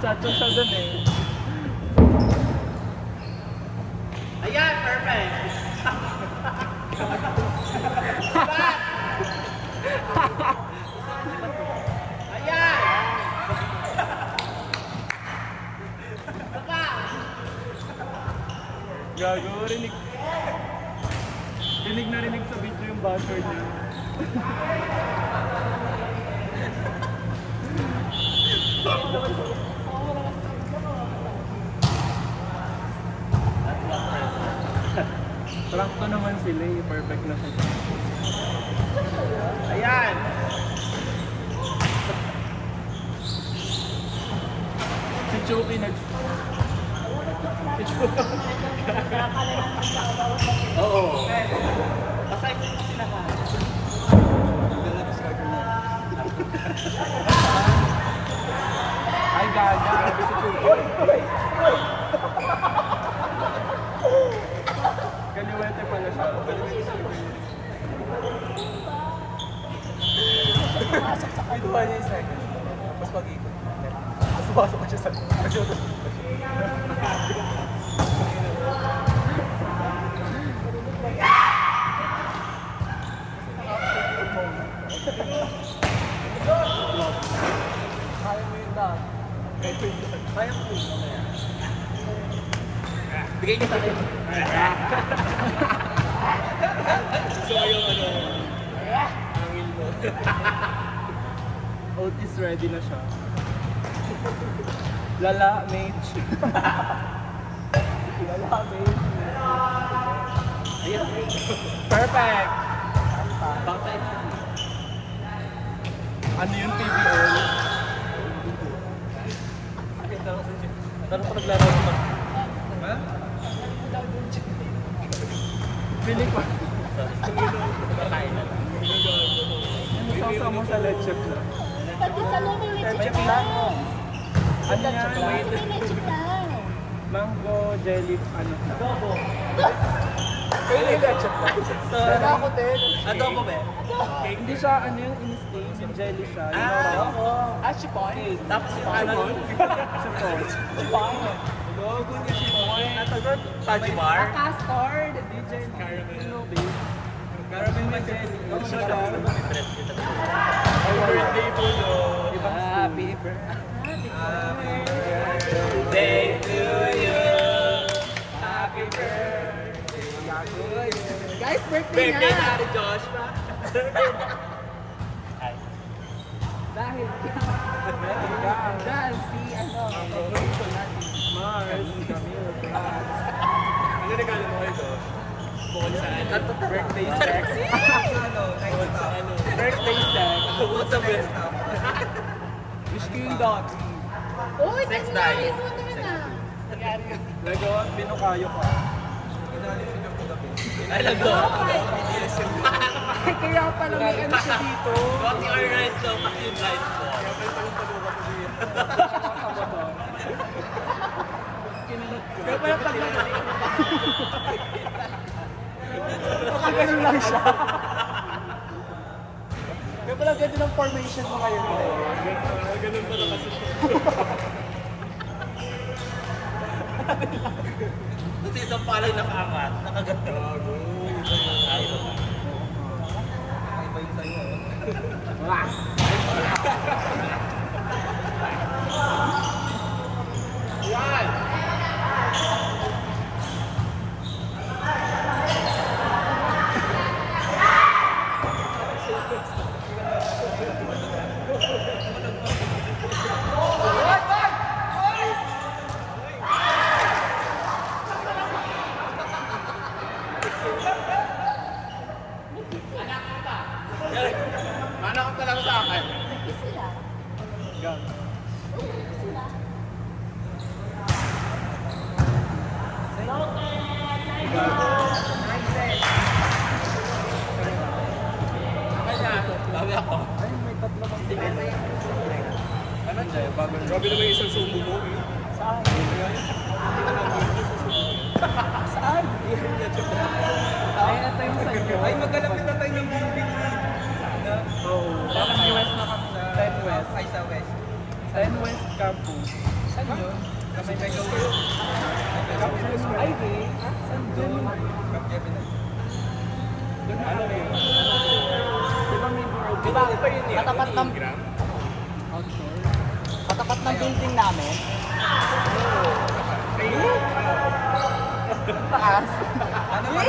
Chacho siya dun eh. Ayan, perfect! Ayan! Gago, rinig. Rinig na rinig sa video yung buzzer niya. Trakto naman sila eh. Perfect na siya. Ayan! Si Chucky nag... Si Chucky. Oo. Basta ito sila ka. Ay, gaga. Si Chucky. Kaliwete pala siya. Pinuha niya yung second. Mas mag-ikot. Mas pasok pa siya sa... Kaya mo yun na. Kaya mo yun na. Bigay niya sa akin. So yung ano... Angin mo. Otis ready na siya. Lala, mage. Lala, babe. Ayan. Perfect! Bangsa ito. Ano yung PBL? Tanong ko naglaro ko mag... Ha? Feeling ko. Patay na. Ano sausaw mo sa leche plan? Pati sa loob ng leche May plan. plan mo. Ano yan? May leche plan. Mango, jelly, ano? Adobo. Pwede yung leche plan. Dala ako din. Adobo ba? Hindi siya, ano yung in-stage, yung jelly siya. Yung Oo. Ah, chipon. Tapos yung ano? support. Chipon. Logo niya chipon. Natagot? Pajibar? Custard, DJ, caramel. No, babe. Caramel na jelly. Happy birthday po, Lo. Happy Day to you. Happy birthday. Guys, birthday Birthday na! na ni Joshua. Dahil si, ano, paborito natin. Mars, Camille, Brad. Ano regalo mo kayo doon? Bukod sa ano? Birthday sex. Ano? Birthday sex. What's the best? Wish ko yung dot. Uy, Sex tanggapin diet. mo naman ah. Nagawa, binukayo ka. Ay, lago. Ay, kaya pala may ano siya dito. Got your rights daw, kasi yung rights ko. Kinunod ko. Kaya pala pag Baka ganun lang siya. Kaya pala ganito ng formation mo ngayon. Ganun pala kasi siya. Kasi isang palay nakaangat, nakaganto. Ay, naman. Iba yung sa'yo. Yan! Manakot ka lang sa akin. Sila. Gang. Sila. Sabi ako. Ay, may tatlo bang Ano dyan? Grabe naman yung isang sumo mo. Saan? Saan? Ay, ito yung sa'yo. Ay, magkalapit na tayo ng building. Oo. Parang US na kami sa 10 West. Ay, sa west. Sa 10 West Campus. Saan yun? Sa may Mega World. Campus Ay, okay. Saan doon? Doon ano eh. Di ba may world? Di ba, katapat ng... Outdoor. Katapat ng building namin. Taas. Ano ba?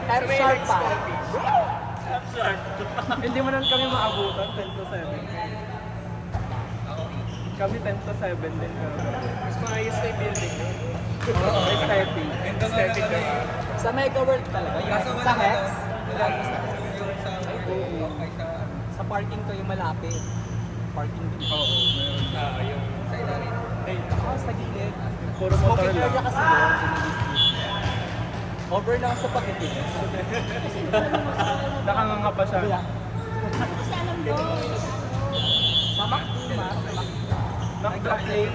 Air shark pa. Hindi mo lang kami maabutan, 10 to 7. Kami 10 to 7 din. Mas maayos na yung building yun. Aesthetic. Aesthetic na. Sa Mega World talaga. Sa Hex. Sa parking ko yung malapit. Parking din. Oo, meron. Yung sa ilalim. Sa gilid. Puro motor Smoking lang. area kasi yun. Over lang sa pakitin. Nakanganga pa siya. Kasi alam mo, Sa Maktima. Knock-knock lane.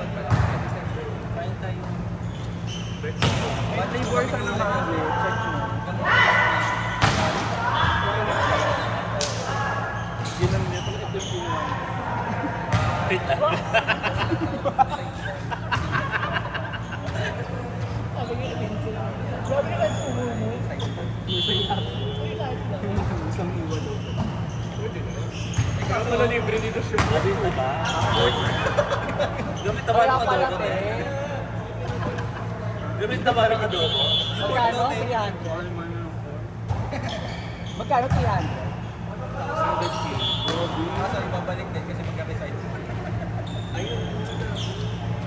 Ba't labor siya ng mahali? Check mo. Ginam niya pala ito yung ginawa. Wait lang. grabe naman sumumo. Isang iwa daw. Ikaw pala libre dito siya. Sabi ko ba? Gamit na ba ng adobo? Gamit na ba ng adobo? Magkano? 300. Magkano 300? Kaso ibabalik din kasi magka-reside.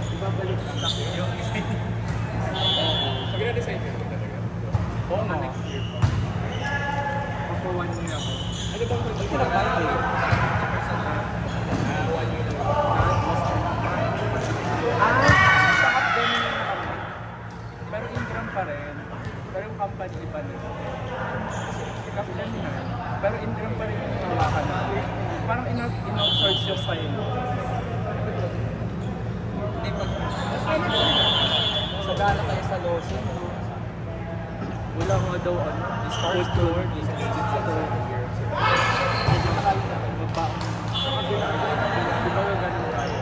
Ibabalik ang takyo. Yung isa. Sabi na decide yun talaga. Oo nga, next year pa. Ako 1 year ako. Ano bang Ito na ba yun? Sakap ganun yung kami. Pero Ingram pa rin. Pero yung company iba na. Sakap ganun na. Pero Ingram pa rin yung hawakan na. Parang in-outsource yung file. Sagana kayo sa Lawson. Wala nga daw ano. Food court. Medyo nakali na. Magbaon. Di ba yung ganun tayo?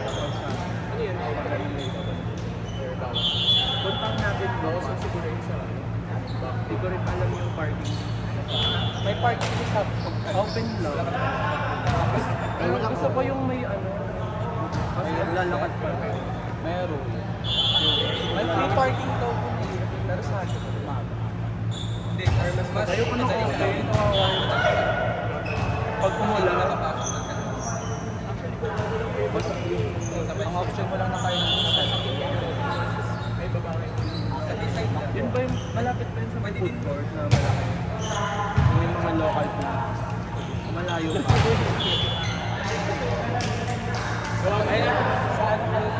Ano yun? Contact natin ba? So siguro yung sa hindi ko rin alam yung parking. May parking din sa Open lang. Pero gusto ko yung may ano. Kasi lalakad pa. meron. May free parking daw kung pero sa akin umaga. Hindi, mas Ayoko na open. Pag umula. Ang option mo lang na kayo ng isa. may babae. Sa decide na. Yun ba yung malapit pa yun sa food court na malaki? Yung mga local foods. Malayo pa. Saan kayo?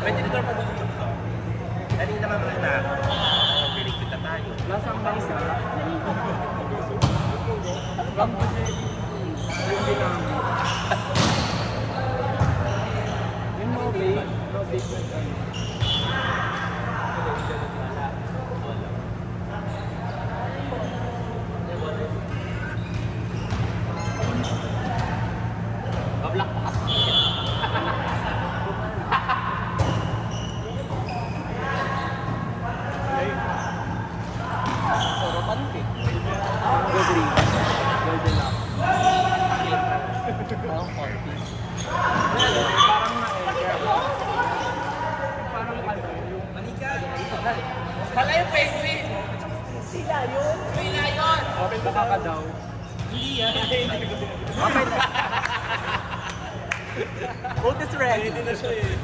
Pwede dito pa dito. Dali naman mga na. Pilig kita tayo. Lasang bangsa. Bangsa yung ginamit. Yung no bake na ano. Bablak pa kasi. Soropan pit. Godric. Golden Lock. Parang 40. Parang parang ano yung Manika. Pala yung penguin. Sila yun. Sila yun. open pa ka daw. Hindi yan. Open pa. Otis Red. Hindi na siya eh.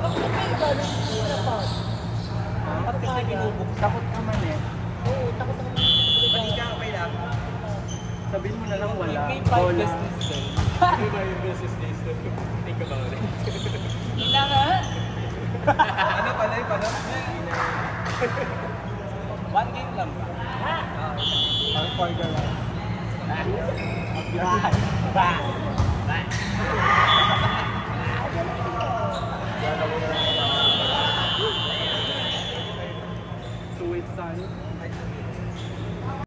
Bakit may galing sila pa? Kasi binubuk. Takot naman eh. Oo, takot ako. Manika, okay lang. Sabihin mo na lang wala. May 5 Bola. business days. Ano ba yung business days to think about it? Ina nga. Ano pala yung pala? 1 game lang ba? Ang quarter lang. Bye. Bye. tayo.